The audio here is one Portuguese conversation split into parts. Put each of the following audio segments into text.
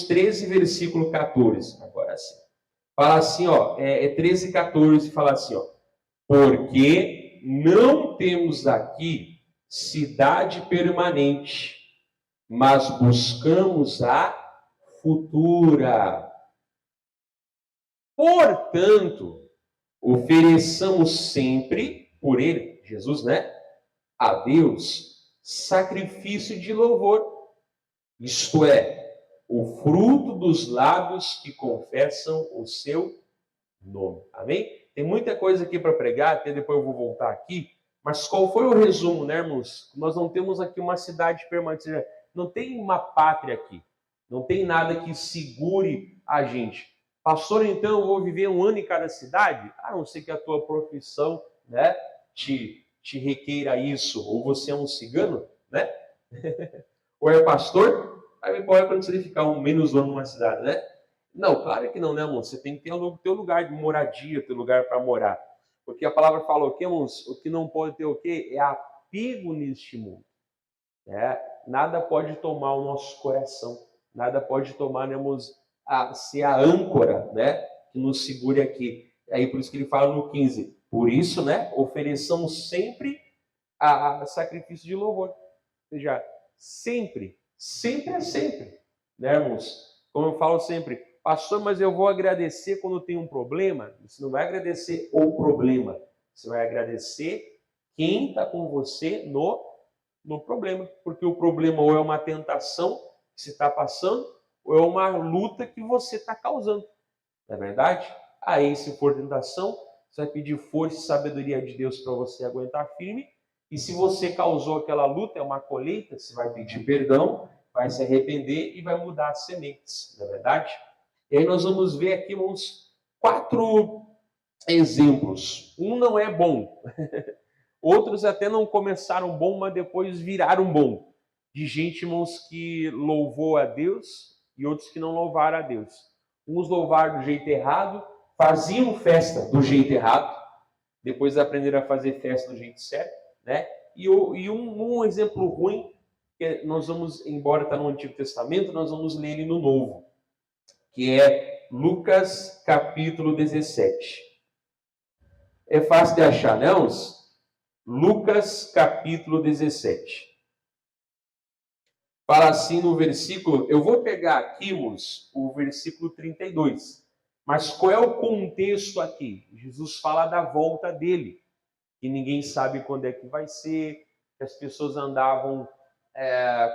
Hebreus 13, versículo 14. Agora sim. Fala assim, ó, 13, 14, fala assim, ó. Porque não temos aqui cidade permanente, mas buscamos a futura. Portanto, ofereçamos sempre, por ele, Jesus, né? A Deus, sacrifício de louvor. Isto é, o fruto dos lábios que confessam o seu nome. Amém? Tem muita coisa aqui para pregar, até depois eu vou voltar aqui. Mas qual foi o resumo, né, irmãos? Nós não temos aqui uma cidade permanente, não tem uma pátria aqui. Não tem nada que segure a gente. Pastor, então eu vou viver um ano em cada cidade? A não ser que a tua profissão, né, te requeira isso. Ou você é um cigano, né? Ou é pastor? Aí pode acontecer de ficar menos um ano numa cidade, né? Não, claro que não, né, irmão? Você tem que ter o teu lugar de moradia, teu lugar para morar. Porque a palavra fala o quê, irmãos? O que não pode ter o quê? É apego neste mundo. Né? Nada pode tomar o nosso coração. Nada pode tomar, né, irmãos, ser a âncora, né, que nos segure aqui. Aí por isso que ele fala no 15. Por isso, né, ofereçamos sempre a sacrifício de louvor. Ou seja, sempre, sempre é sempre. Né, irmãos? Como eu falo sempre, pastor, mas eu vou agradecer quando tem um problema. Você não vai agradecer o problema. Você vai agradecer quem está com você no problema. Porque o problema ou é uma tentação que você está passando, ou é uma luta que você está causando. Não é verdade? Aí, se for tentação, você vai pedir força e sabedoria de Deus para você aguentar firme. E se você causou aquela luta, é uma colheita, você vai pedir perdão, vai se arrepender e vai mudar as sementes. Não é verdade? E aí nós vamos ver aqui uns 4 exemplos. Um não é bom. Outros até não começaram bom, mas depois viraram bom. De gente, irmãos, que louvou a Deus e outros que não louvaram a Deus. Uns louvaram do jeito errado, faziam festa do jeito errado, depois aprenderam a fazer festa do jeito certo, né? E um exemplo ruim, que nós vamos, embora está no Antigo Testamento, nós vamos ler ele no Novo, que é Lucas capítulo 17. É fácil de achar, não? Lucas capítulo 17. Fala assim no versículo, eu vou pegar aqui, irmãos, o versículo 32. Mas qual é o contexto aqui? Jesus fala da volta dele, que ninguém sabe quando é que vai ser, que as pessoas andavam,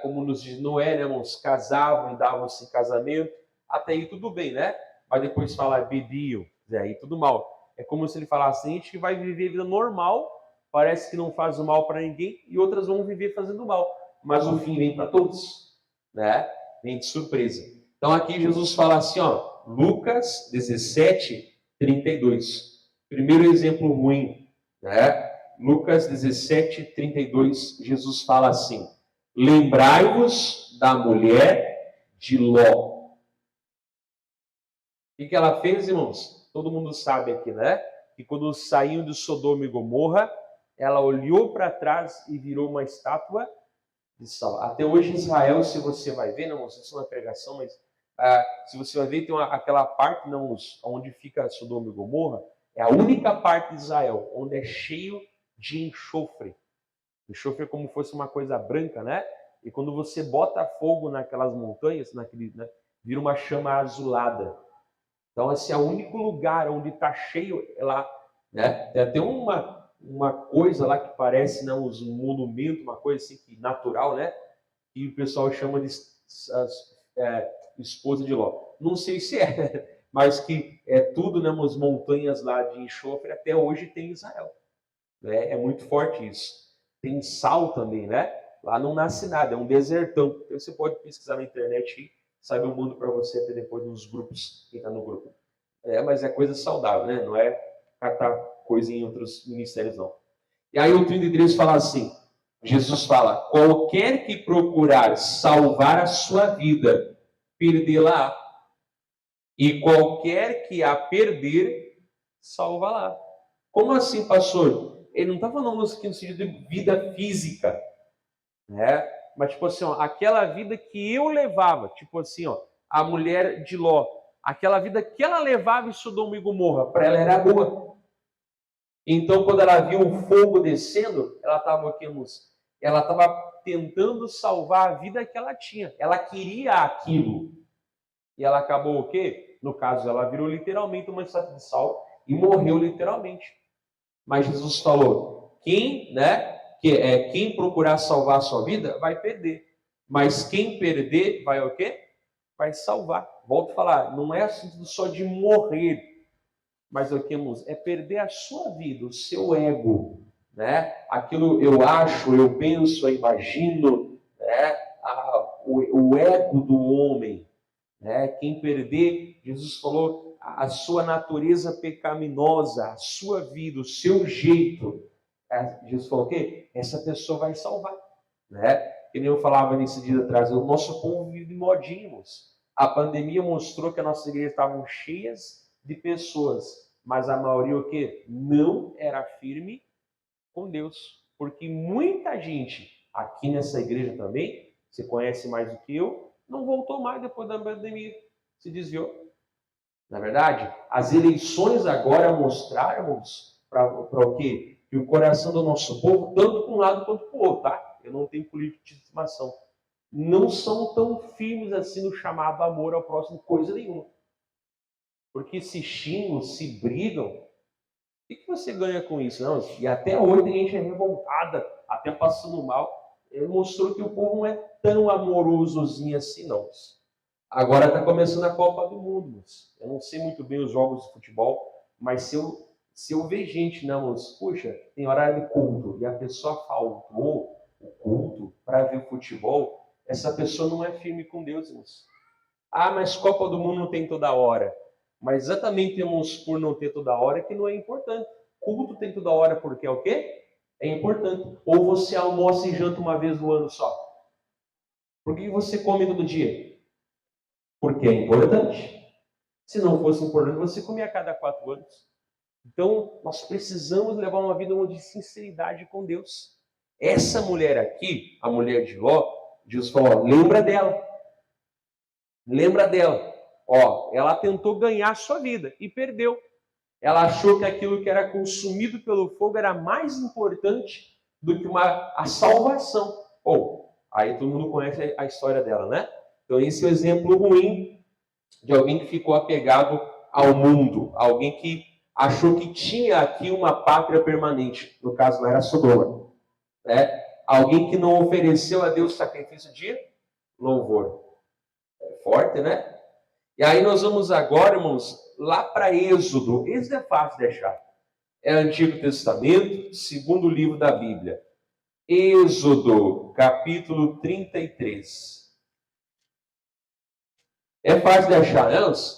como nos diz Noé, né, irmãos, casavam e davam-se em casamento, até aí tudo bem, né? Mas depois fala bebiam, aí tudo mal. É como se ele falasse, a gente que vai viver vida normal, parece que não faz o mal para ninguém, e outras vão viver fazendo mal. Mas o fim vem para todos, né? Vem de surpresa. Então aqui Jesus fala assim, ó, Lucas 17, 32. Primeiro exemplo ruim, né? Lucas 17, 32, Jesus fala assim, lembrai-vos da mulher de Ló. O que ela fez, irmãos? Todo mundo sabe aqui, né? Que quando saíram de Sodoma e Gomorra, ela olhou para trás e virou uma estátua de sal. Até hoje em Israel, se você vai ver, não sei se é uma pregação, mas se você vai ver, tem aquela parte não, onde fica Sodoma e Gomorra, é a única parte de Israel onde é cheio de enxofre. Enxofre é como se fosse uma coisa branca, né? E quando você bota fogo naquelas montanhas, né, vira uma chama azulada. Então, esse é o único lugar onde está cheio lá, né? Tem até uma coisa lá que parece, né, uns monumentos, uma coisa assim que natural, né? Que o pessoal chama de esposa de Ló. Não sei se é, mas que é tudo, né, umas montanhas lá de enxofre, até hoje tem Israel. Né? É muito forte isso. Tem sal também, né? Lá não nasce nada, é um desertão. Então você pode pesquisar na internet e sabe o mundo para você até depois nos grupos, quem está no grupo. Mas é coisa saudável, né? Não é catar coisa em outros ministérios, não. E aí o 33 fala assim, Jesus fala, qualquer que procurar salvar a sua vida, perdê-la. E qualquer que a perder, salva-la. Como assim, pastor? Ele não está falando aqui no sentido de vida física, né? Mas tipo assim, ó, aquela vida que eu levava, tipo assim, ó, a mulher de Ló, aquela vida que ela levava em Sodoma e Gomorra, para ela era boa. Então, quando ela viu o fogo descendo, ela estava tentando salvar a vida que ela tinha. Ela queria aquilo. E ela acabou o quê? No caso, ela virou literalmente uma estátua de sal e morreu literalmente. Mas Jesus falou, quem procurar salvar a sua vida, vai perder. Mas quem perder, vai o quê? Vai salvar. Volto a falar, não é assunto só de morrer, mas o que, irmãos? É perder a sua vida, o seu ego, né? Aquilo eu acho, eu penso, eu imagino, né? O ego do homem, né? Quem perder, Jesus falou, a sua natureza pecaminosa, a sua vida, o seu jeito, Jesus falou o quê? Essa pessoa vai salvar, né? Que nem eu falava nesse dia atrás, o nosso povo vive modinhos. A pandemia mostrou que as nossas igrejas estavam cheias de pessoas, mas a maioria o quê? Não era firme com Deus. Porque muita gente aqui nessa igreja também, você conhece mais do que eu, não voltou mais depois da pandemia, se desviou. Na verdade, as eleições agora mostraram para o quê? Que o coração do nosso povo, tanto para um lado quanto para o outro, tá? Eu não tenho política de estimação. Não são tão firmes assim no chamado amor ao próximo, coisa nenhuma. Porque se xingam, se brigam, o que você ganha com isso? Não, e até hoje tem gente revoltada, até passando mal. Ele mostrou que o povo não é tão amorosozinho assim, não. Agora está começando a Copa do Mundo. Eu não sei muito bem os jogos de futebol, mas se eu ver gente, não, puxa, tem horário de culto, e a pessoa faltou o culto para ver futebol, essa pessoa não é firme com Deus, irmãos. Ah, mas Copa do Mundo não tem toda hora. Mas exatamente temos por não ter toda hora que não é importante. Culto tem toda hora porque é o quê? É importante. Ou você almoça e janta uma vez no ano só. Por que você come todo dia? Porque é importante. Se não fosse importante, você comia a cada 4 anos. Então, nós precisamos levar uma vida de sinceridade com Deus. Essa mulher aqui, a mulher de Ló, Jesus falou, lembra dela. Lembra dela. Ela tentou ganhar a sua vida e perdeu. Ela achou que aquilo que era consumido pelo fogo era mais importante do que a salvação. Aí todo mundo conhece a história dela, né? Então esse é o exemplo ruim de alguém que ficou apegado ao mundo. Alguém que achou que tinha aqui uma pátria permanente. No caso, não era Sodoma. Né? Alguém que não ofereceu a Deus sacrifício de louvor. É forte, né? E aí nós vamos agora, irmãos, lá para Êxodo. Êxodo é fácil de achar. É Antigo Testamento, segundo livro da Bíblia. Êxodo, capítulo 33. É fácil de achar, né? Nós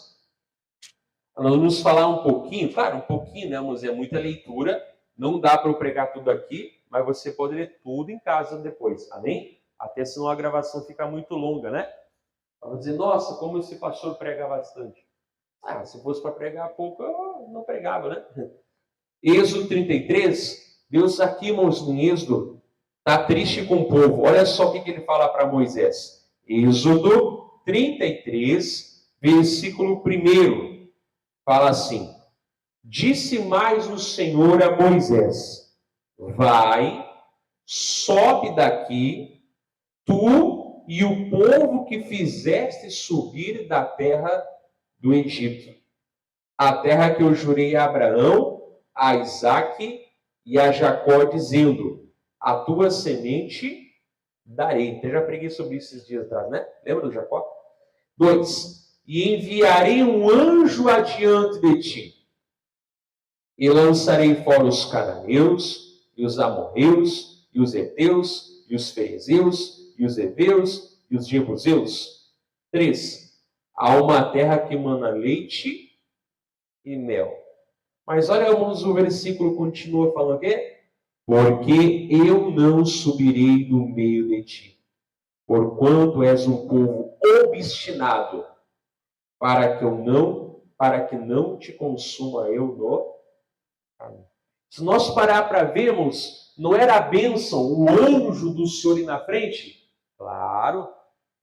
vamos falar um pouquinho, claro, um pouquinho, né, irmãos? É muita leitura. Não dá para eu pregar tudo aqui, mas você pode ler tudo em casa depois, amém? Até senão a gravação fica muito longa, né? Vamos dizer, nossa, como esse pastor prega bastante. Se fosse para pregar pouco, eu não pregava, né? Êxodo 33, Deus aqui, irmãos, em Êxodo, está triste com o povo. Olha só o que ele fala para Moisés. Êxodo 33, versículo 1. Fala assim, disse mais o Senhor a Moisés, vai, sobe daqui, tu e o povo que fizeste subir da terra do Egito, a terra que eu jurei a Abraão, a Isaque e a Jacó, dizendo, a tua semente darei. Eu já preguei sobre isso esses dias atrás, né? Lembra do Jacó? 2. E enviarei um anjo adiante de ti, e lançarei fora os cananeus, e os amorreus, e os heteus, e os ferezeus, e os heveus, e os jebuseus. 3. Há uma terra que mana leite e mel. Mas olha, irmãos, o versículo continua falando o quê? Porque eu não subirei no meio de ti, porquanto és um povo obstinado, para que não te consuma eu no caminho. Se nós parar para vermos, não era a bênção, o anjo do Senhor ir na frente? Claro,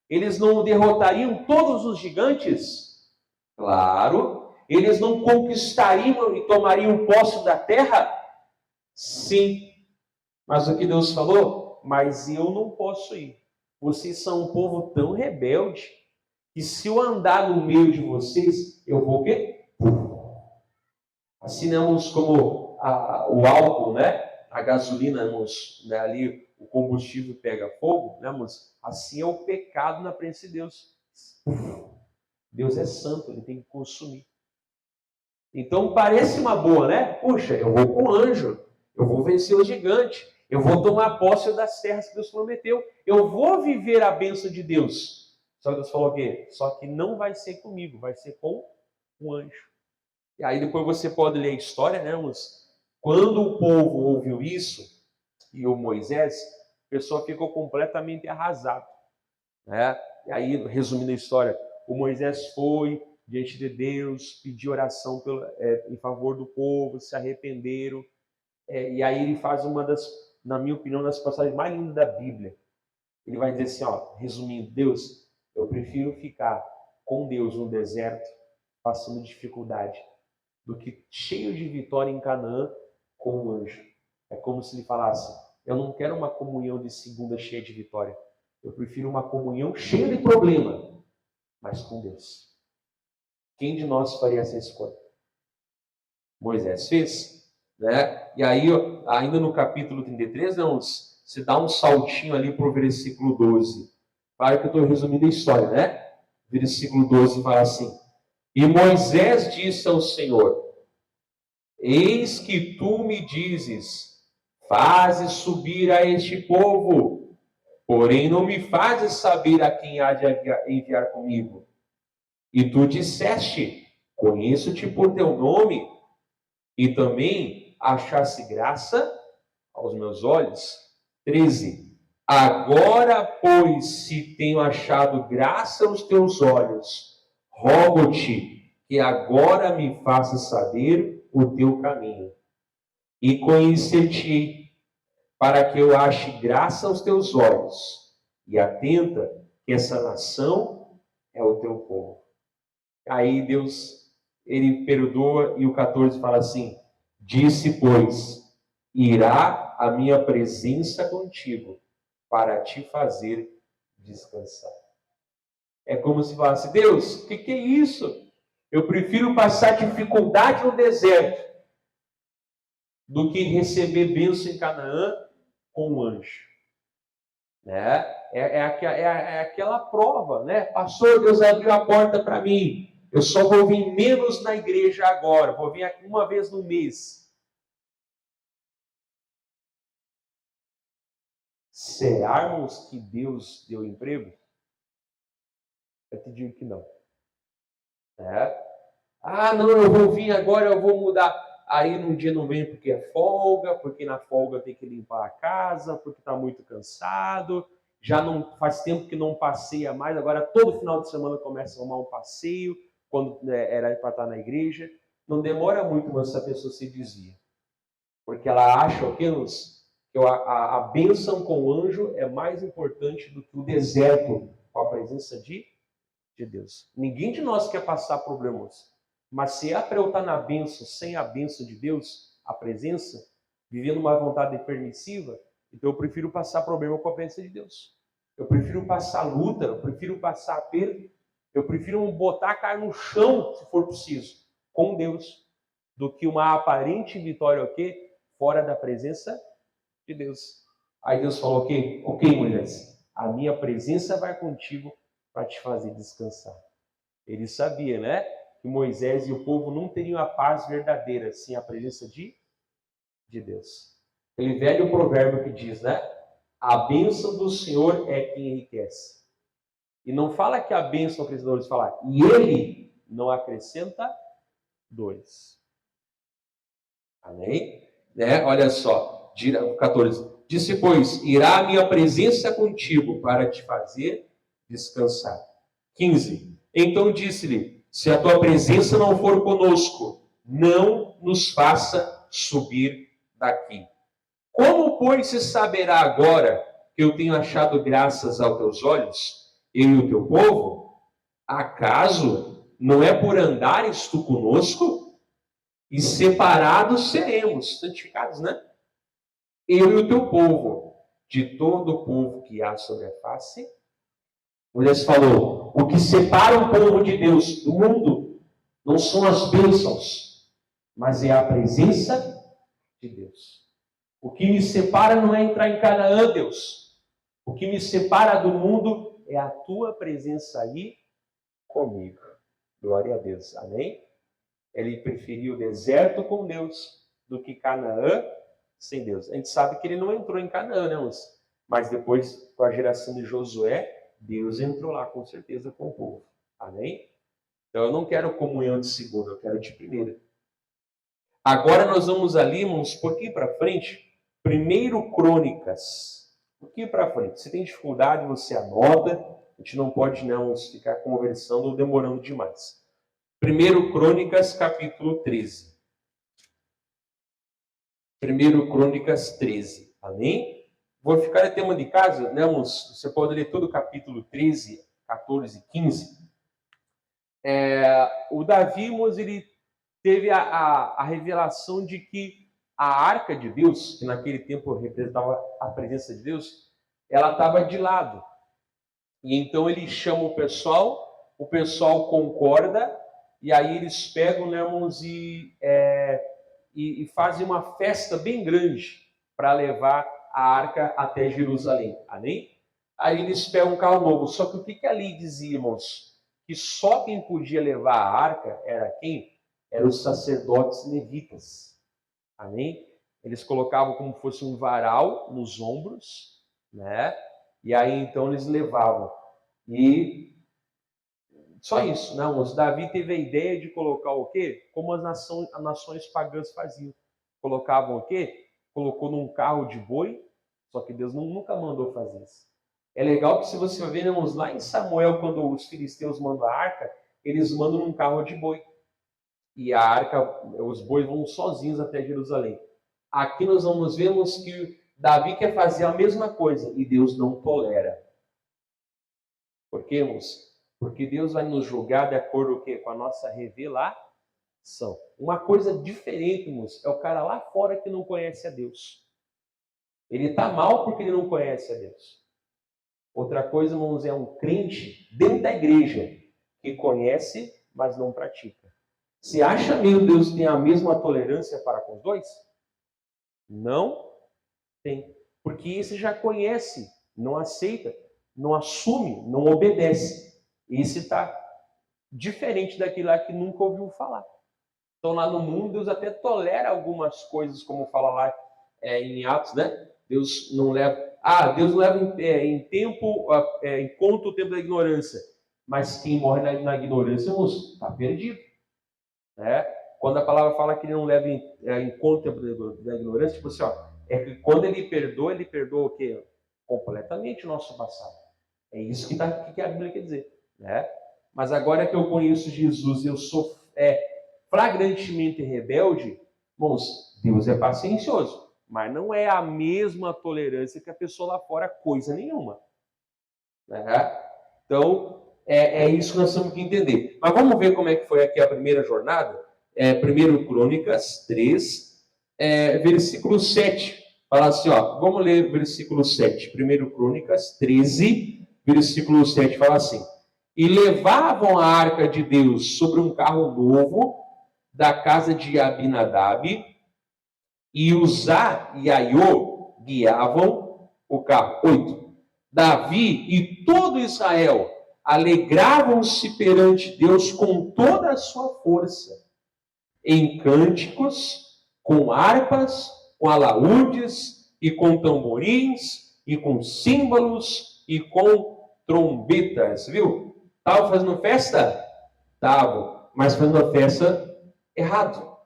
Eles não derrotariam todos os gigantes? Claro. Eles não conquistariam e tomariam posse da terra? Sim. Mas o que Deus falou? Mas eu não posso ir. Vocês são um povo tão rebelde que se eu andar no meio de vocês, eu vou o quê? Assim não como o álcool, né? A gasolina, né? Ali o combustível pega fogo, né? Assim é o pecado na presença de Deus. Deus é santo, ele tem que consumir. Então parece uma boa, né? Puxa, eu vou com o anjo, eu vou vencer o gigante, eu vou tomar posse das terras que Deus prometeu, eu vou viver a bênção de Deus. Só que Deus falou o quê? Só que não vai ser comigo, vai ser com o anjo. E aí depois você pode ler a história, né, irmãos? Quando o povo ouviu isso, e o Moisés, a pessoa ficou completamente arrasado, né? E aí, resumindo a história, o Moisés foi diante de Deus, pediu oração em favor do povo, se arrependeram, e aí ele faz uma das, na minha opinião, das passagens mais lindas da Bíblia. Ele vai dizer assim, ó, resumindo, Deus, eu prefiro ficar com Deus no deserto, passando dificuldade, do que cheio de vitória em Canaã com um anjo. É como se ele falasse, eu não quero uma comunhão de segunda cheia de vitória. Eu prefiro uma comunhão cheia de problema, mas com Deus. Quem de nós faria essa escolha? Moisés fez, né? E aí, ainda no capítulo 33, não, se dá um saltinho ali para o versículo 12. Claro que eu estou resumindo a história, né? Versículo 12 fala assim, e Moisés disse ao Senhor, eis que tu me dizes, fazes subir a este povo, porém não me fazes saber a quem há de enviar comigo. E tu disseste, conheço-te por teu nome, e também achaste graça aos meus olhos. 13. Agora, pois, se tenho achado graça aos teus olhos, rogo-te que agora me faças saber o teu caminho, e conhecer-te, para que eu ache graça aos teus olhos, e atenta que essa nação é o teu povo. Aí Deus, ele perdoa, e o 14 fala assim, disse, pois, irá a minha presença contigo, para te fazer descansar. É como se falasse, Deus, o que é isso? Eu prefiro passar dificuldade no deserto do que receber bênção em Canaã com um anjo. Né? É aquela prova, né? Pastor, Deus abriu a porta para mim. Eu só vou vir menos na igreja agora. Vou vir aqui uma vez no mês. Será, irmãos, que Deus deu emprego? Eu te digo que não. Ah, não, eu vou vir agora, eu vou mudar. Aí num dia não vem porque é folga, porque na folga tem que limpar a casa, porque está muito cansado, já não faz tempo que não passeia mais, agora todo final de semana começa a arrumar um passeio, quando era para estar na igreja. Não demora muito, mas essa pessoa se desvia. Porque ela acha que a bênção com o anjo é mais importante do que o deserto com a presença de Deus. Ninguém de nós quer passar problemas. Mas se é para eu estar na bênção, sem a bênção de Deus, a presença, vivendo uma vontade permissiva, então eu prefiro passar problema com a bênção de Deus. Eu prefiro passar luta, eu prefiro passar perda, eu prefiro botar a cara no chão, se for preciso, com Deus, do que uma aparente vitória, o quê? Fora da presença de Deus. Aí Deus falou, ok, Moisés, a minha presença vai contigo para te fazer descansar. Ele sabia, né? Que Moisés e o povo não teriam a paz verdadeira sem a presença de Deus. Aquele velho provérbio que diz, né? A bênção do Senhor é quem enriquece. E não fala que a bênção acrescenta, fala, e ele não acrescenta dores. Amém? Né? Olha só, 14. Disse, pois, irá a minha presença contigo para te fazer descansar. 15. Então disse-lhe, se a tua presença não for conosco, não nos faça subir daqui. Como, pois, se saberá agora que eu tenho achado graças aos teus olhos, eu e o teu povo? Acaso não é por andares tu conosco? E separados seremos, santificados, né? Eu e o teu povo, de todo o povo que há sobre a face. Moisés falou, o que separa o povo de Deus do mundo não são as bênçãos, mas é a presença de Deus. O que me separa não é entrar em Canaã, Deus. O que me separa do mundo é a tua presença aí comigo. Glória a Deus. Amém? Ele preferiu o deserto com Deus do que Canaã sem Deus. A gente sabe que ele não entrou em Canaã, né, mas depois, com a geração de Josué, Deus entrou lá, com certeza, com o povo. Amém? Então, eu não quero comunhão de segunda, eu quero de primeira. Agora nós vamos ali, irmãos, um pouquinho para frente, 1 Crônicas. Um pouquinho para frente. Se tem dificuldade, você anota. A gente não pode não ficar conversando ou demorando demais. 1 Crônicas, capítulo 13. 1 Crônicas 13. Amém? Vou ficar em tema de casa, né, irmãos? Você pode ler todo o capítulo 13, 14 e 15. O Davi, irmãos, ele teve a revelação de que a arca de Deus, que naquele tempo representava a presença de Deus, ela estava de lado. E então ele chama o pessoal concorda, e aí eles pegam, né, irmãos, e fazem uma festa bem grande para levar a arca até Jerusalém. Amém? Aí eles pegam um carro novo. Só que o que ali dizia, irmãos? Que só quem podia levar a arca era quem? Eram os sacerdotes levitas. Amém? Eles colocavam como se fosse um varal nos ombros, né? E aí então eles levavam. E só isso, não, irmãos. Davi teve a ideia de colocar o quê? Como as nações pagãs faziam. Colocavam o quê? Colocou num carro de boi, só que Deus nunca mandou fazer isso. É legal que se você ver, irmãos, lá em Samuel, quando os filisteus mandam a arca, eles mandam num carro de boi. E a arca, os bois vão sozinhos até Jerusalém. Aqui nós vamos ver que Davi quer fazer a mesma coisa e Deus não tolera. Por quê, irmãos? Porque Deus vai nos julgar de acordo com a nossa revelação. Uma coisa diferente, irmãos, é o cara lá fora que não conhece a Deus. Ele está mal porque ele não conhece a Deus. Outra coisa, irmãos, é um crente dentro da igreja que conhece, mas não pratica. Você acha mesmo que Deus tem a mesma tolerância para com os dois? Não tem. Porque esse já conhece, não aceita, não assume, não obedece. Esse está diferente daquele lá que nunca ouviu falar. Então lá no mundo Deus até tolera algumas coisas, como fala lá em Atos, né? Deus não leva em conta o tempo da ignorância. Mas quem morre na ignorância, está perdido. Né? Quando a palavra fala que ele não leva em conta o tempo da ignorância, tipo assim, é que quando ele perdoa o quê? Completamente o nosso passado. É isso que a Bíblia quer dizer. Né? Mas agora que eu conheço Jesus e eu sou flagrantemente rebelde, irmãos, Deus é paciencioso. Mas não é a mesma tolerância que a pessoa lá fora, coisa nenhuma. Né? Então, é isso que nós temos que entender. Mas vamos ver como é que foi aqui a primeira jornada? 1 Crônicas 3, versículo 7. Fala assim, vamos ler versículo 7. 1 Crônicas 13, versículo 7. Fala assim. E levavam a arca de Deus sobre um carro novo da casa de Abinadab, e Uzá e Aiô guiavam o carro. 8. Davi e todo Israel alegravam-se perante Deus com toda a sua força, em cânticos, com harpas, com alaúdes, e com tamborins, e com símbolos, e com trombetas. Viu? Estavam fazendo festa? Estavam, mas fazendo a festa errado.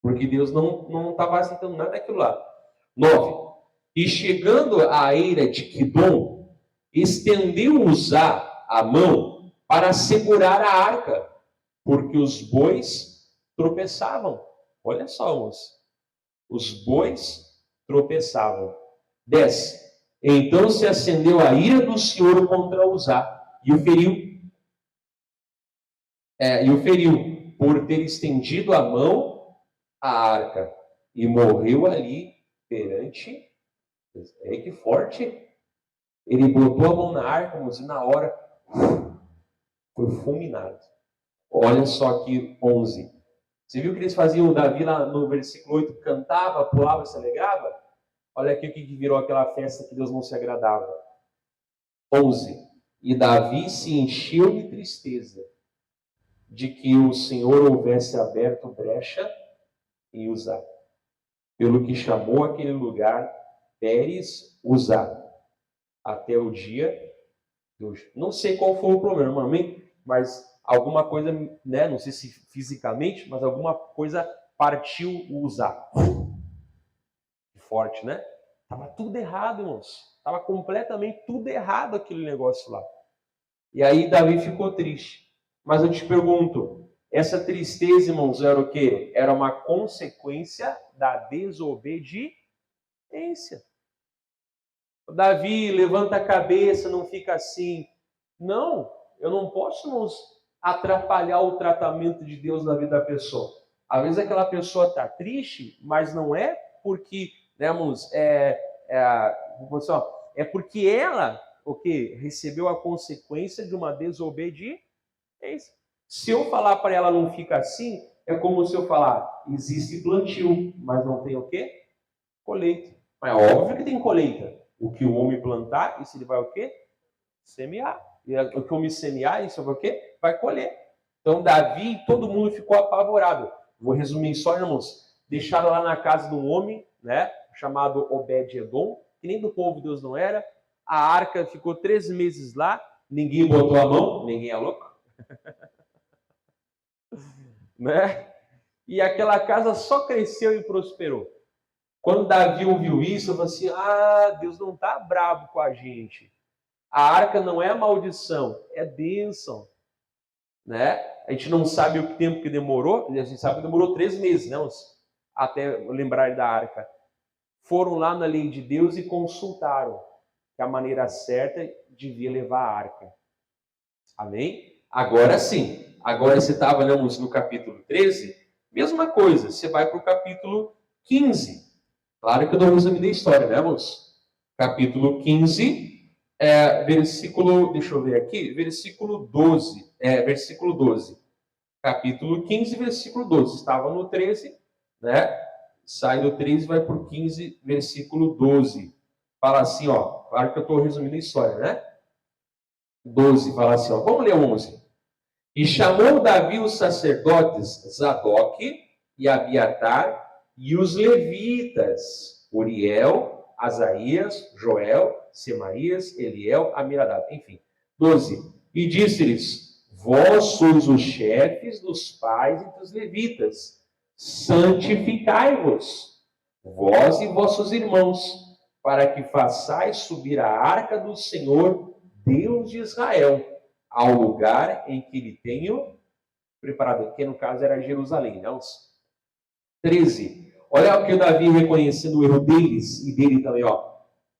Porque Deus não estava aceitando nada daquilo lá. 9. E chegando à eira de Quidom, estendeu Uzá a mão para segurar a arca, porque os bois tropeçavam. Olha só, moço. Os bois tropeçavam. 10. Então se acendeu a ira do Senhor contra Uzá e o feriu por ter estendido a mão à arca e morreu ali perante. É que forte! Ele botou a mão na arca, irmãos, e na hora foi fulminado. Olha só aqui 11. Você viu que eles faziam, Davi lá no versículo 8, cantava, pulava, se alegrava? Olha aqui o que virou aquela festa que Deus não se agradava. 11. E Davi se encheu de tristeza de que o Senhor houvesse aberto brecha em Uzá, pelo que chamou aquele lugar Pérez Uzá, até o dia de hoje. Não sei qual foi o problema, amém? Mas alguma coisa, né? Não sei se fisicamente, mas alguma coisa partiu o Uzá. Forte, né? Tava tudo errado, irmãos. Tava completamente tudo errado aquele negócio lá. E aí Davi ficou triste. Mas eu te pergunto, essa tristeza, irmãos, era o quê? Era uma consequência da desobediência. Davi, levanta a cabeça, não fica assim. Não, eu não posso, irmãos, atrapalhar o tratamento de Deus na vida da pessoa. Às vezes aquela pessoa está triste, mas não é porque, né, irmãos, é porque ela, o quê? Recebeu a consequência de uma desobediência. Se eu falar para ela não fica assim, é como se eu falar, existe plantio, mas não tem o quê? Colheita. Mas é óbvio que tem colheita. O que o homem plantar, isso ele vai o quê? Semear. E o que o homem semear, isso vai o quê? Vai colher. Então Davi, todo mundo ficou apavorado. Vou resumir só, irmãos. Deixaram lá na casa de um homem, né, chamado Obed-Edom, que nem do povo de Deus não era. A arca ficou 3 meses lá, ninguém botou a mão, ninguém é louco. Né? E aquela casa só cresceu e prosperou. Quando Davi ouviu isso, eu falei assim, Deus não está bravo com a gente. A arca não é maldição, é bênção. Né? A gente não sabe o tempo que demorou, a gente sabe que demorou 3 meses, né? Até lembrar da arca. Foram lá na lei de Deus e consultaram que a maneira certa devia levar a arca. Amém? Agora sim. Agora você estava no capítulo 13, mesma coisa. Você vai para o capítulo 15. Claro que eu não resumi da história, né, irmãos? Capítulo 15, versículo, deixa eu ver aqui, versículo 12. Versículo 12. Capítulo 15, versículo 12. Estava no 13, né? Sai do 13 e vai para o 15, versículo 12. Fala assim, ó. Claro que eu estou resumindo a história, né? 12, fala assim, ó. Vamos ler 11. E chamou Davi os sacerdotes Zadok e Abiatar e os levitas, Uriel, Asaías, Joel, Semaías, Eliel, Amiradab, enfim. 12. E disse-lhes, vós sois os chefes dos pais e dos levitas, santificai-vos, vós e vossos irmãos, para que façais subir a arca do Senhor, Deus de Israel, ao lugar em que lhe tenho preparado, que no caso era Jerusalém, né? 13. Olha o que o Davi reconhecendo o erro deles e dele também, ó.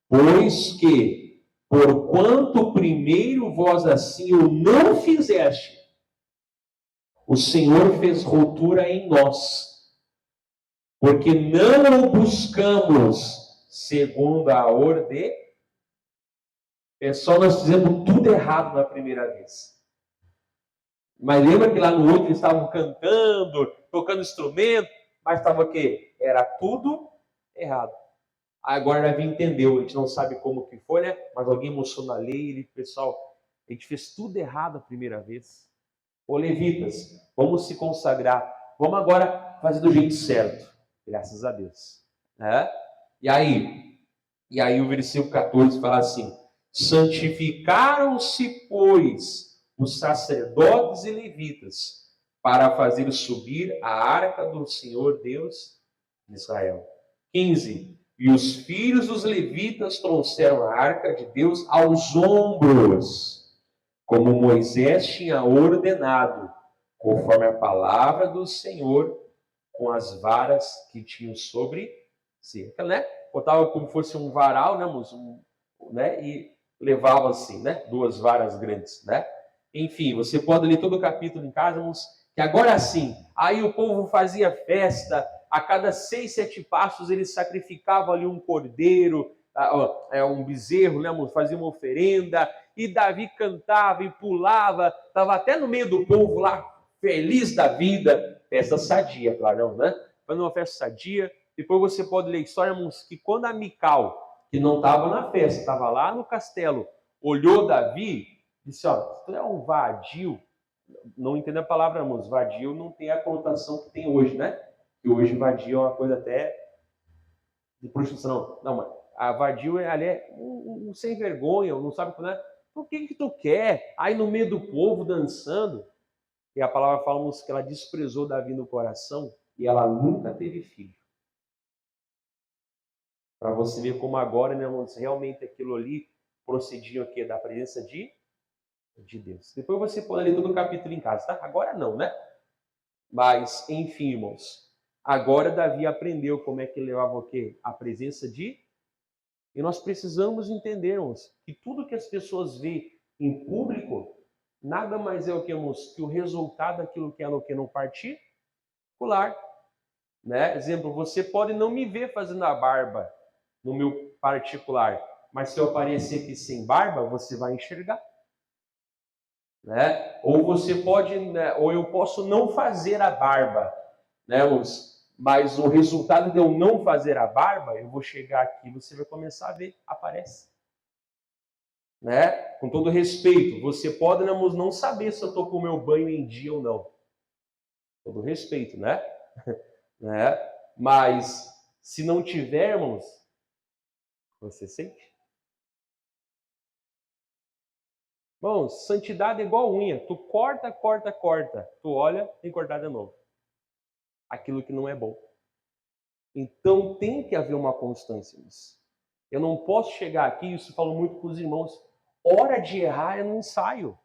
Pois que, porquanto primeiro vós assim o não fizeste, o Senhor fez ruptura em nós, porque não o buscamos segundo a ordem. É só nós fizemos tudo errado na primeira vez. Mas lembra que lá no outro eles estavam cantando, tocando instrumento, mas estava o quê? Era tudo errado. Agora Davi entendeu, a gente não sabe como que foi, né? Mas alguém mostrou na lei, ele, pessoal, a gente fez tudo errado a primeira vez. Ô levitas, vamos se consagrar, vamos agora fazer do jeito certo. Graças a Deus. E aí o versículo 14 fala assim, santificaram-se, pois, os sacerdotes e levitas, para fazer subir a arca do Senhor Deus de Israel. 15. E os filhos dos levitas trouxeram a arca de Deus aos ombros, como Moisés tinha ordenado, conforme a palavra do Senhor, com as varas que tinham sobre si. Então, né? Botava como fosse um varal, né, né? E levava assim, né? 2 varas grandes, né? Enfim, você pode ler todo o capítulo em casa, que agora sim, aí o povo fazia festa, a cada 6, 7 passos eles sacrificavam ali um cordeiro, um bezerro, né? Fazia uma oferenda, e Davi cantava e pulava, estava até no meio do povo lá, feliz da vida, festa sadia, claro, né? Fazendo uma festa sadia. Depois você pode ler história, irmãos, que quando a Mical, que não estava na festa, estava lá no castelo, olhou Davi, disse, ó, tu é um vadio. Não entendo a palavra, irmãos, vadio não tem a conotação que tem hoje, né? Que hoje vadio é uma coisa até de prostituição. Não, mas a vadio ali é um sem vergonha, não sabe, né? O que tu quer? Aí no meio do povo dançando, e a palavra fala que ela desprezou Davi no coração e ela nunca teve filho. Para você ver como agora, né, irmãos, realmente aquilo ali procedia o quê? Da presença de Deus. Depois você pode ler todo o capítulo em casa, tá? Agora não, né? Mas, enfim, irmãos, agora Davi aprendeu como é que levava o quê? A presença de... E nós precisamos entender, irmãos, que tudo que as pessoas veem em público, nada mais é o que, irmãos, que o resultado daquilo que é no que no particular. Né? Exemplo, você pode não me ver fazendo a barba no meu particular, mas se eu aparecer aqui sem barba, você vai enxergar. Né? Ou você pode, né, ou eu posso não fazer a barba, né, mas o resultado de eu não fazer a barba, eu vou chegar aqui, você vai começar a ver, aparece. Né? Com todo respeito, você pode não saber se eu estou com o meu banho em dia ou não. Todo respeito, né? Né? Mas se não tivermos, você sente? Bom, santidade é igual unha. Tu corta, corta, corta. Tu olha, tem que cortar de novo. Aquilo que não é bom. Então tem que haver uma constância nisso. Eu não posso chegar aqui, isso eu falo muito com os irmãos, hora de errar é no ensaio.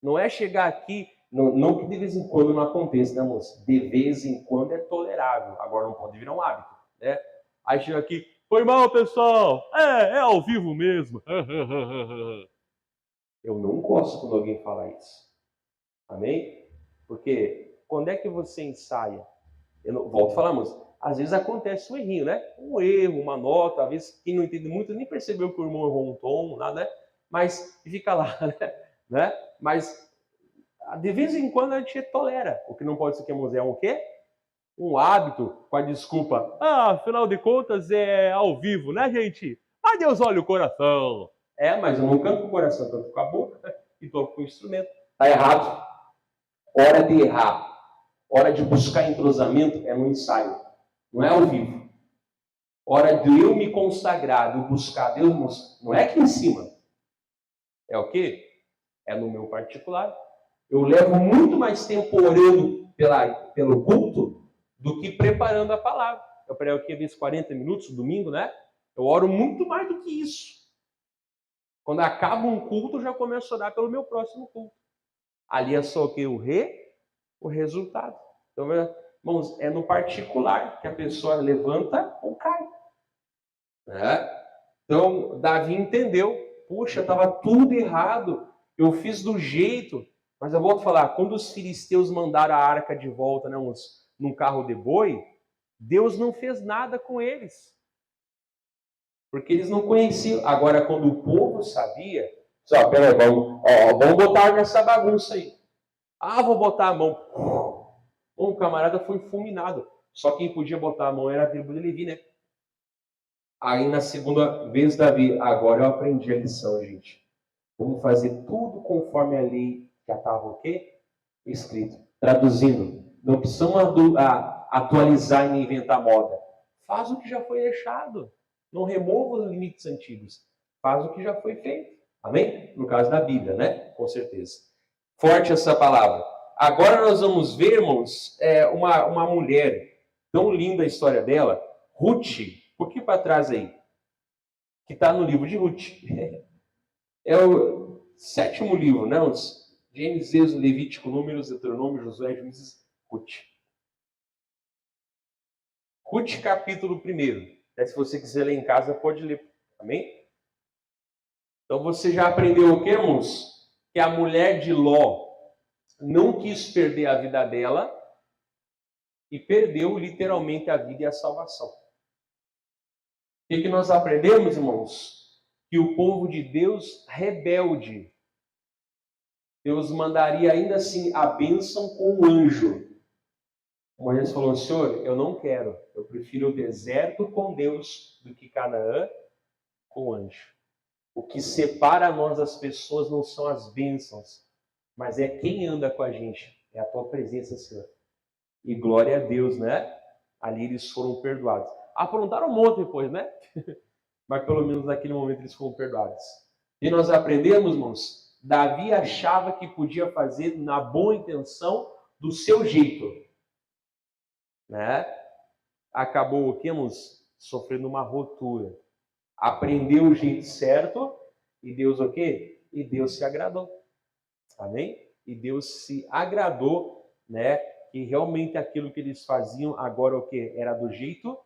Não é chegar aqui, não que de vez em quando não aconteça, né, moço? De vez em quando é tolerável. Agora não pode virar um hábito, né? Aí chega aqui, foi mal, pessoal. É ao vivo mesmo. Eu não gosto quando alguém fala isso. Amém? Porque quando é que você ensaia? Eu não, volto a falar, mas às vezes acontece um errinho, né? Um erro, uma nota, às vezes quem não entende muito nem percebeu que o irmão errou um tom, nada, né? Mas fica lá, né? Mas de vez em quando a gente tolera. O que não pode ser que é um quê? Um hábito com a desculpa. Ah, afinal de contas é ao vivo, né, gente? Mas Deus olha o coração. É, mas eu não canto com o coração, eu canto com a boca e toco com o instrumento. Tá errado. Hora de errar. Hora de buscar entrosamento é no ensaio. Não é ao vivo. Hora de eu me consagrar, de eu buscar Deus, não é aqui em cima. É o quê? É no meu particular. Eu levo muito mais tempo orando pelo culto do que preparando a palavra. Eu prego aqui às vezes 40 minutos, domingo, né? Eu oro muito mais do que isso. Quando acaba um culto, eu já começo a orar pelo meu próximo culto. Ali é só o que? O resultado. Então, irmãos, é no particular que a pessoa levanta ou cai. Né? Então, Davi entendeu. Puxa, estava tudo errado. Eu fiz do jeito. Mas eu volto a falar, quando os filisteus mandaram a arca de volta, né, num carro de boi, Deus não fez nada com eles. Porque eles não conheciam. Agora, quando o povo sabia, só, peraí, vamos botar nessa bagunça aí. Ah, vou botar a mão. O camarada foi fulminado. Só quem podia botar a mão era a tribo de Levi, né? Aí na segunda vez, Davi, agora eu aprendi a lição, gente. Vamos fazer tudo conforme a lei já estava o quê? Escrito. Traduzindo, não precisamos atualizar e nem inventar moda. Faz o que já foi deixado. Não remova os limites antigos. Faz o que já foi feito. Amém? No caso da Bíblia, né? Com certeza. Forte essa palavra. Agora nós vamos ver, irmãos, uma mulher, tão linda a história dela, Ruth, um pouquinho para trás aí, que está no livro de Ruth. É o 7º livro, né? Gênesis, Êxodo, Levítico, Números, Deuteronômio, Josué, Juízes, Ruth. Ruth, capítulo 1. Se você quiser ler em casa, pode ler. Amém? Então você já aprendeu o que, irmãos? Que a mulher de Ló não quis perder a vida dela e perdeu literalmente a vida e a salvação. O que nós aprendemos, irmãos? Que o povo de Deus rebelde, Deus mandaria ainda assim a bênção com o anjo. Moisés falou: Senhor, eu não quero, eu prefiro o deserto com Deus do que Canaã com o anjo. O que separa nós das pessoas não são as bênçãos, mas é quem anda com a gente, é a tua presença, Senhor. E glória a Deus, né? Ali eles foram perdoados. Aprontaram um monte depois, né? Mas pelo menos naquele momento eles foram perdoados. E nós aprendemos, irmãos, Davi achava que podia fazer na boa intenção do seu jeito, né? Acabou o que, irmãos? Sofrendo uma ruptura. Aprendeu o jeito certo e Deus o quê? E Deus se agradou. Amém? E Deus se agradou, né? Que realmente aquilo que eles faziam agora o quê? Era do jeito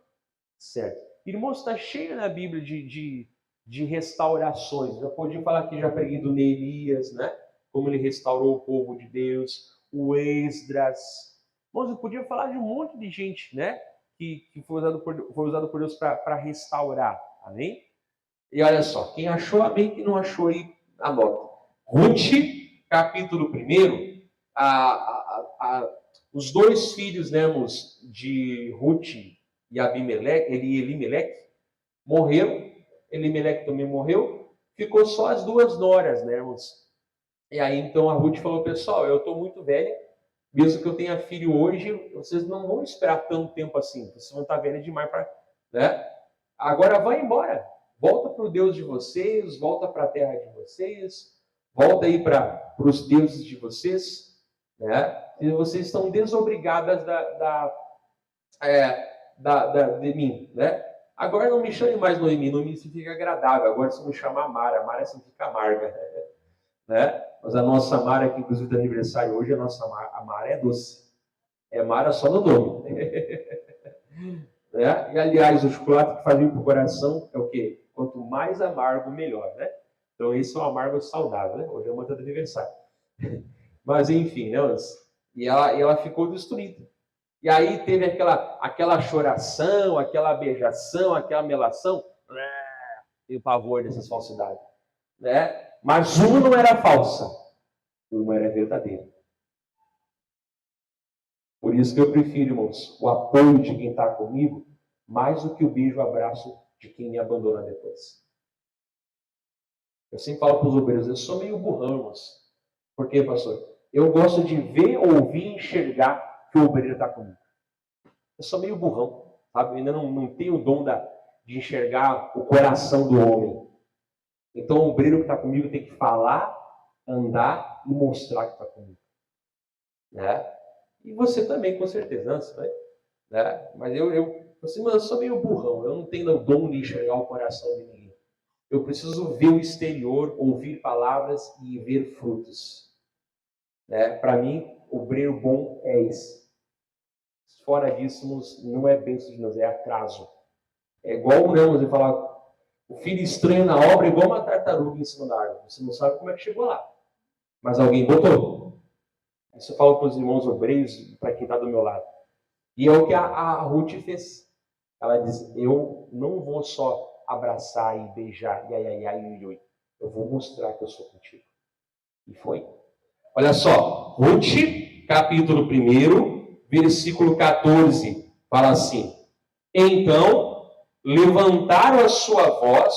certo. Irmãos, está cheio na Bíblia de restaurações. Eu podia falar que já preguei do Neemias, né? Como ele restaurou o povo de Deus, o Esdras. Irmãos, eu podia falar de um monte de gente, né? Que foi usado por Deus para restaurar. Amém? E olha só, quem achou, amém. Quem não achou aí, anota. Ruth, capítulo 1, os dois filhos, né, irmãos, de Ruth e Elimeleque morreram. Elimeleque também morreu. Ficou só as duas noras, né, irmãos? E aí, então, a Ruth falou: pessoal, eu estou muito velha, mesmo que eu tenha filho hoje, vocês não vão esperar tanto tempo assim. Vocês vão estar velha demais para... né? Agora vai embora. Volta para o Deus de vocês, volta para a terra de vocês, volta aí para os deuses de vocês, né? E vocês estão desobrigadas de mim, né? Agora não me chame mais Noemi, Noemi significa agradável, agora se me chama Mara, Mara significa amarga, né? Mas a nossa Mara, que inclusive do aniversário hoje, a Mara é doce, é Mara só no nome. Né? E aliás, o chocolate que faz bem para o coração é o quê? Quanto mais amargo, melhor, né? Então esse é um amargo saudável, né? Hoje é uma data de aniversário. Mas enfim, né? E ela ficou destruída. E aí teve aquela choração, aquela beijação, aquela melação. Tenho pavor dessas falsidades, né? Mas uma não era falsa, uma era verdadeira. Por isso que eu prefiro, irmãos, o apoio de quem está comigo, mais do que o beijo, o abraço de quem me abandona depois. Eu sempre falo para os obreiros, eu sou meio burrão, irmãos. Por quê, pastor? Eu gosto de ver, ouvir, enxergar que o obreiro está comigo. Eu sou meio burrão, sabe? Eu ainda não tenho o dom de enxergar o coração do homem. Então o obreiro que está comigo tem que falar, andar e mostrar que está comigo. Né? E você também, com certeza, né? Mas eu sou meio burrão, eu não tenho o dom de enxergar o coração de ninguém. Eu preciso ver o exterior, ouvir palavras e ver frutos. Né? Para mim, obreiro bom é esse. Fora disso, não é bênção de Deus, é atraso. É igual você falar, o filho estranho na obra é igual uma tartaruga em cima da árvore. Você não sabe como é que chegou lá. Mas alguém botou. Isso eu falo para os irmãos obreiros, para quem está do meu lado. E é o que a Ruth fez. Ela diz, eu não vou só abraçar e beijar, eu vou mostrar que eu sou contigo. E foi. Olha só, Ruth, capítulo 1, versículo 14, fala assim: então levantaram a sua voz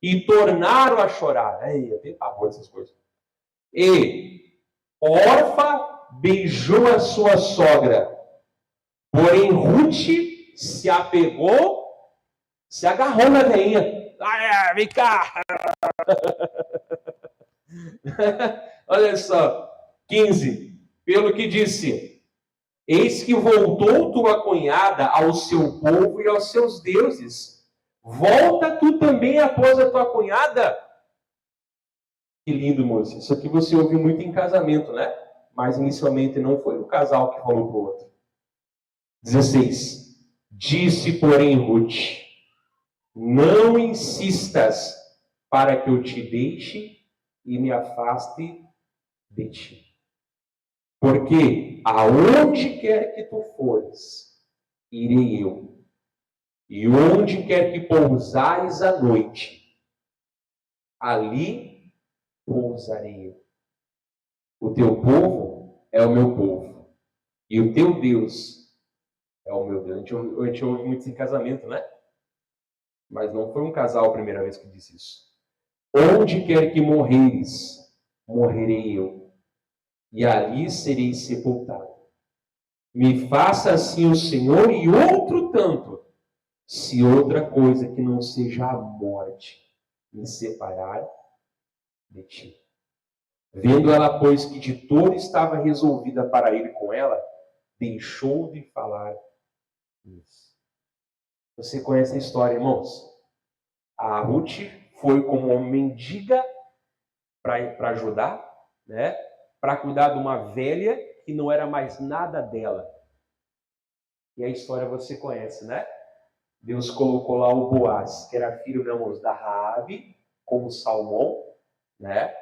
e tornaram a chorar. Eu tenho pavor dessas coisas. E Orfa beijou a sua sogra, porém Ruth se apegou, se agarrou na veinha. Vem cá! Olha só, 15. Pelo que disse, eis que voltou tua cunhada ao seu povo e aos seus deuses. Volta tu também após a tua cunhada. Que lindo, moça. Isso aqui você ouve muito em casamento, né? Mas inicialmente não foi o casal que falou para o outro. 16. Disse, porém, Ruth, não insistas, para que eu te deixe e me afaste de ti. Porque aonde quer que tu fores, irei eu. E onde quer que pousares à noite, ali pousarei eu. O teu povo é o meu povo, e o teu Deus é o meu Deus. A gente ouve muito em casamento, né? Mas não foi um casal a primeira vez que disse isso. Onde quer que morreres, morrerei eu, e ali serei sepultado. Me faça assim o Senhor e outro tanto, se outra coisa que não seja a morte me separar de ti. Vendo ela, pois, que de todo estava resolvida para ir com ela, deixou de falar nisso. Você conhece a história, irmãos? A Ruth foi como uma mendiga para ajudar, né? Para cuidar de uma velha que não era mais nada dela. E a história você conhece, né? Deus colocou lá o Boaz, que era filho, irmãos, da Raabe, como Salmão, né?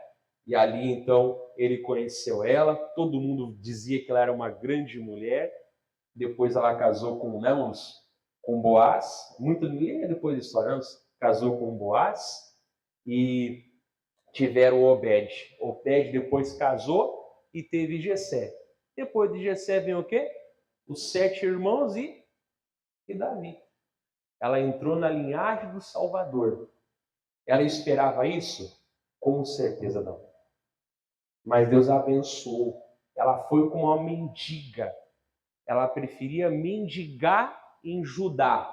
E ali, então, ele conheceu ela. Todo mundo dizia que ela era uma grande mulher. Depois ela casou com, né, irmãos, com Boaz. Muito depois da história, irmãos, casou com Boaz. E tiveram Obed. Obed depois casou e teve Jessé. Depois de Jessé vem o quê? Os 7 irmãos e Davi. Ela entrou na linhagem do Salvador. Ela esperava isso? Com certeza não. Mas Deus a abençoou. Ela foi como uma mendiga. Ela preferia mendigar em Judá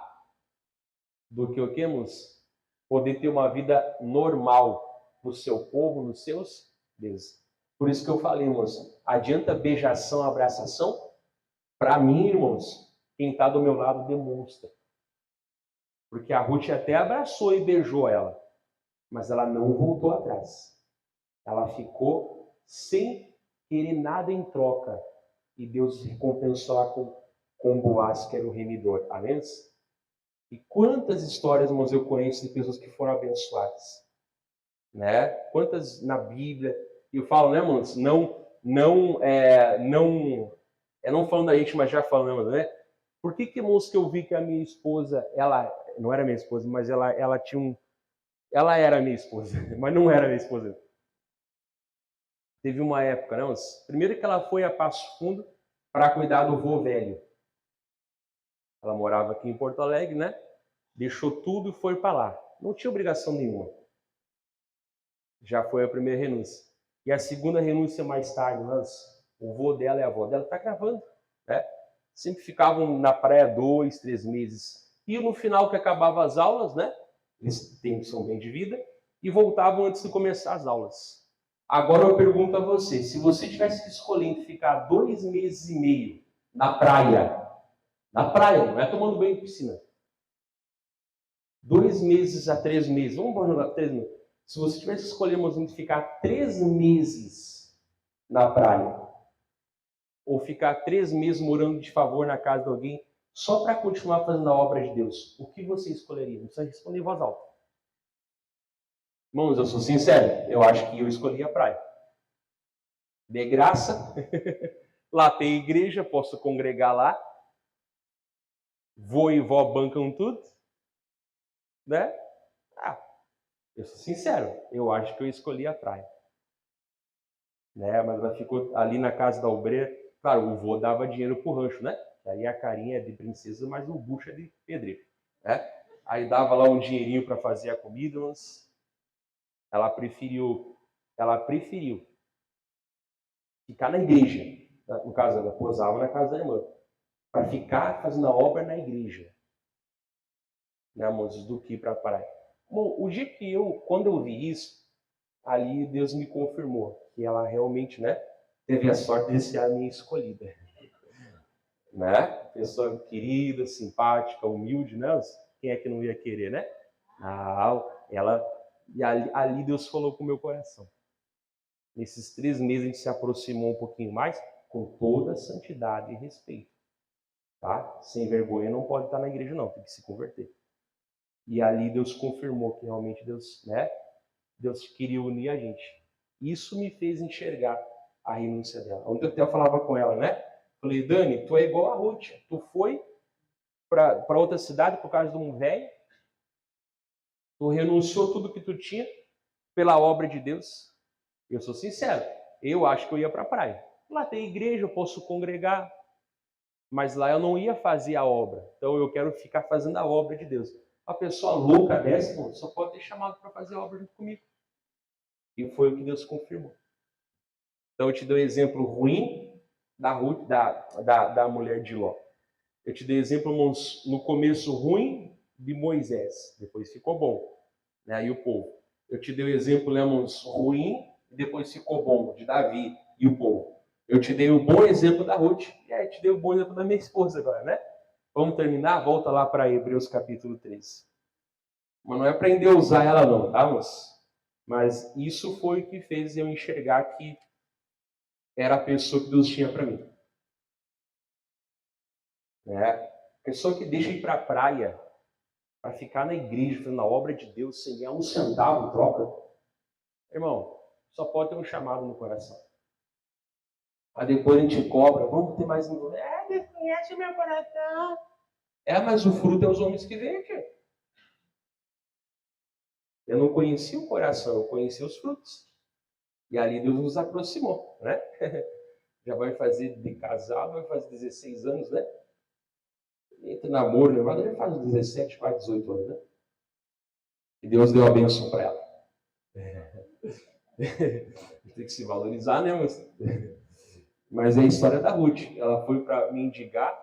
do que o que, irmãos? Poder ter uma vida normal no seu povo, nos seus deuses. Por isso que eu falei, irmãos, adianta beijação, abraçação? Para mim, irmãos, quem está do meu lado demonstra. Porque a Ruth até abraçou e beijou ela, mas ela não voltou atrás. Ela ficou sem querer nada em troca. E Deus recompensou ela com Boaz, que era o remidor. Amém? E quantas histórias, irmãos, eu conheço de pessoas que foram abençoadas, né? Quantas na Bíblia. E eu falo, né, irmãos? Não falando da gente, mas já falando, né? Por que, irmãos, que eu vi que a minha esposa, ela não era minha esposa, mas ela tinha um. Ela era minha esposa, mas não era minha esposa. Teve uma época, não? Primeiro que ela foi a Passo Fundo para cuidar do vô velho. Ela morava aqui em Porto Alegre, né? Deixou tudo e foi para lá. Não tinha obrigação nenhuma. Já foi a primeira renúncia. E a segunda renúncia mais tarde, o vô dela e a avó dela tá gravando, né? Sempre ficavam na praia 2, 3 meses. E no final que acabava as aulas, né? Eles são bem de vida e voltavam antes de começar as aulas. Agora eu pergunto a você, se você tivesse que escolher ficar 2 meses e meio na praia, não é tomando banho em piscina, 2 meses a 3 meses, vamos jogar 3 meses. Se você tivesse escolhendo entre ficar 3 meses na praia, ou ficar 3 meses morando de favor na casa de alguém, só para continuar fazendo a obra de Deus, o que você escolheria? Não precisa responder em voz alta. Irmãos, eu sou sincero, eu acho que eu escolhi a praia. De graça, lá tem igreja, posso congregar lá, vô e vó bancam tudo, né? Eu sou sincero, eu acho que eu escolhi a praia. Né? Mas ela ficou ali na casa da obreira. Claro, o vô dava dinheiro pro rancho, né? Aí a carinha é de princesa, mas o bucho é de pedreiro, né? Aí dava lá um dinheirinho para fazer a comida, mas ela preferiu ficar na igreja. No caso, ela posava na casa da irmã, para ficar fazendo a obra na igreja, né, moços, do que para a praia. Bom, o dia que quando eu vi isso, ali Deus me confirmou que ela realmente, né, teve a sorte de ser a minha escolhida. Né? Pessoa querida, simpática, humilde, né? Quem é que não ia querer, né? E ali Deus falou com o meu coração. Nesses 3 meses a gente se aproximou um pouquinho mais, com toda santidade e respeito. Tá? Sem vergonha não pode estar na igreja não, tem que se converter. E ali Deus confirmou que realmente Deus, né? Deus queria unir a gente. Isso me fez enxergar a renúncia dela. Ontem eu até falava com ela, né? Falei, Dani, tu é igual a Ruth. Tu foi para outra cidade por causa de um velho. Tu renunciou tudo que tu tinha pela obra de Deus. Eu sou sincero, eu acho que eu ia para a praia. Lá tem igreja, eu posso congregar, mas lá eu não ia fazer a obra. Então eu quero ficar fazendo a obra de Deus. Uma pessoa louca dessa, só pode ter chamado para fazer a obra junto comigo. E foi o que Deus confirmou. Então eu te dei um exemplo ruim da mulher de Ló. Eu te dei exemplo no começo ruim de Moisés, depois ficou bom, né? E o povo. Eu te dei o exemplo, lemos, ruim, e depois ficou bom, de Davi e o povo. Eu te dei o bom exemplo da Ruth, e aí te dei o bom exemplo da minha esposa agora, né? Vamos terminar? Volta lá para Hebreus capítulo 13. Mas não é para endeusar ela não, tá, moço? Mas isso foi o que fez eu enxergar que era a pessoa que Deus tinha para mim. Né? Pessoa que deixa ir para a praia para ficar na igreja, fazendo a obra de Deus, sem ganhar um centavo em troca. Irmão, só pode ter um chamado no coração. Aí depois a gente cobra, vamos ter mais um. Deus conhece meu coração. Mas o fruto é os homens que veem aqui. Eu não conheci o coração, eu conheci os frutos. E ali Deus nos aproximou, né? Já vai fazer de casado, vai fazer 16 anos, né? Entre namoro, né? Mas ele faz 17, quase 18 anos, né? E Deus deu a bênção para ela. Tem que se valorizar, né? Mas é a história da Ruth. Ela foi para mendigar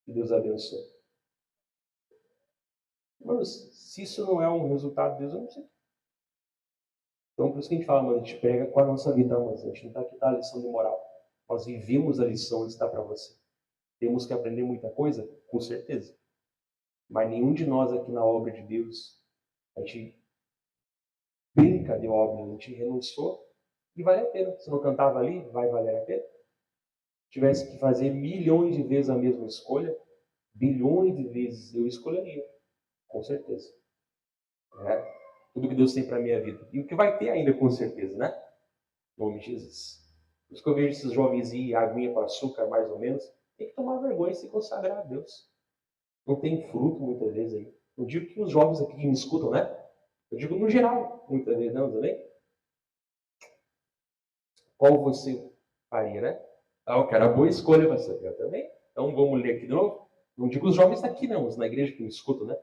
e Deus abençoou. Mas se isso não é um resultado de Deus, eu não sei. Então, por isso que a gente fala, mano, a gente prega com a nossa vida, mas a gente não está aqui para a lição de moral. Nós vivemos a lição que está para você. Temos que aprender muita coisa? Com certeza. Mas nenhum de nós aqui na obra de Deus, a gente brinca de obra, a gente renunciou e vale a pena. Se não cantava ali, vai valer a pena. Se tivesse que fazer milhões de vezes a mesma escolha, bilhões de vezes eu escolheria, com certeza. Tudo que Deus tem para a minha vida. E o que vai ter ainda, com certeza, né? Em nome de Jesus. Por isso que eu vejo esses jovens ir, aguinha com açúcar, mais ou menos, tem que tomar vergonha e se consagrar a Deus. Não tem fruto, muitas vezes, aí. Não digo que os jovens aqui que me escutam, né? Eu digo no geral, muitas vezes, não, também? Qual você faria, né? Eu quero a boa escolha, pastor. Eu também. Então, vamos ler aqui de novo? Não digo os jovens daqui, não, os na igreja que me escutam, né?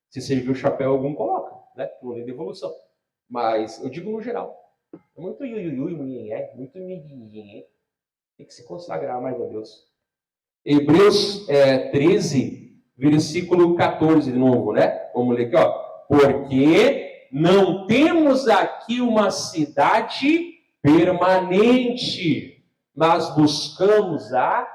Se servir o chapéu, algum coloca, né? Não lê de evolução. Mas eu digo no geral. É muito muito miguinhe. Tem que se consagrar mais a Deus. Hebreus 13, versículo 14 de novo, né? Vamos ler aqui, ó. Porque não temos aqui uma cidade permanente, mas buscamos a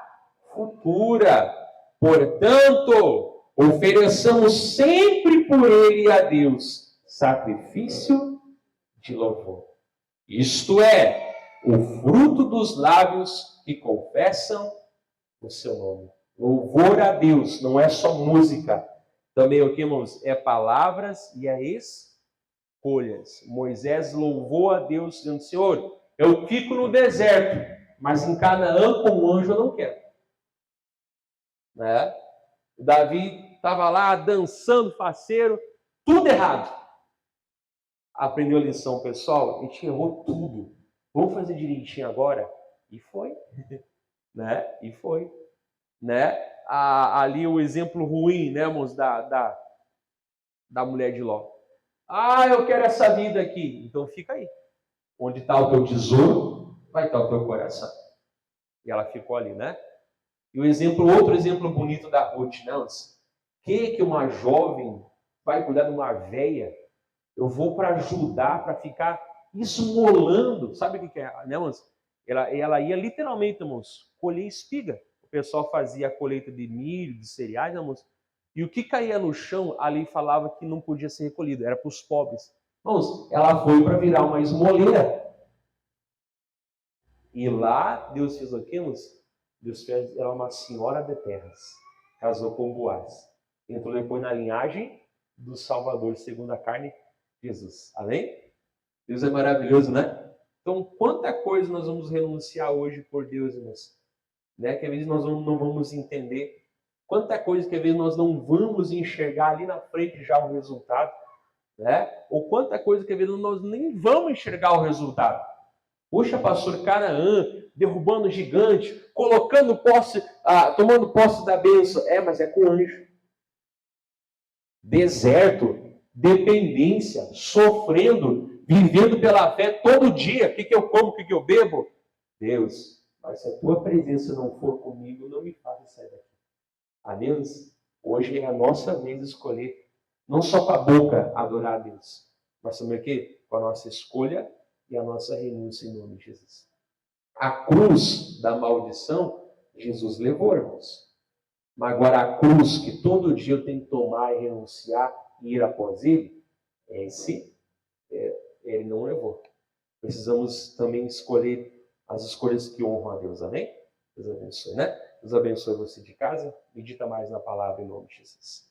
futura. Portanto, ofereçamos sempre por ele a Deus sacrifício de louvor. Isto é, o fruto dos lábios que confessam o seu nome. Louvor a Deus, não é só música. Também o que, irmãos? É palavras e é escolhas. Moisés louvou a Deus, dizendo, Senhor, eu fico no deserto, mas em Canaã com um anjo eu não quero. Né? Davi estava lá dançando, faceiro, tudo errado. Aprendeu a lição, pessoal? A gente errou tudo. Vamos fazer direitinho agora? E foi. Né? E foi. Né? Ali o exemplo ruim, né, irmãos, da mulher de Ló. Eu quero essa vida aqui. Então fica aí. Onde está o teu tesouro, vai estar o teu coração. E ela ficou ali, né? E outro exemplo bonito da Ruth, né? Que uma jovem vai cuidar de uma velha? Eu vou para ajudar, para ficar esmolando. Sabe o que é, né, irmãos? Ela ia literalmente, irmãos, colher espiga. O pessoal fazia a colheita de milho, de cereais, irmãos. E o que caía no chão, ali falava que não podia ser recolhido, era para os pobres. Irmãos, ela foi para virar uma esmoleira. E lá, Deus fez o quê, irmãos? Deus fez ela uma senhora de terras. Casou com Boaz. Entrou depois na linhagem do Salvador, segundo a carne, Jesus. Amém? Deus é maravilhoso, né? Então, quanta coisa nós vamos renunciar hoje por Deus, irmãos, né? Que às vezes nós não vamos entender. Quanta coisa que às vezes nós não vamos enxergar ali na frente já o resultado, né? Ou quanta coisa que às vezes nós nem vamos enxergar o resultado. Poxa, pastor, Canaã, derrubando gigante, colocando posse, tomando posse da bênção. Mas é com anjo. Deserto, dependência, sofrendo, vivendo pela fé todo dia. O que eu como, o que eu bebo? Deus, mas se a tua presença não for comigo, não me faça sair daqui. A Deus, hoje é a nossa vez de escolher, não só com a boca adorar a Deus, mas também o quê? Com a nossa escolha e a nossa renúncia em nome de Jesus. A cruz da maldição, Jesus levou, irmãos. Mas agora a cruz que todo dia eu tenho que tomar e renunciar e ir após ele, ele não levou. Precisamos também escolher as escolhas que honram a Deus, amém? Deus abençoe, né? Deus abençoe você de casa. Medita mais na palavra em nome de Jesus.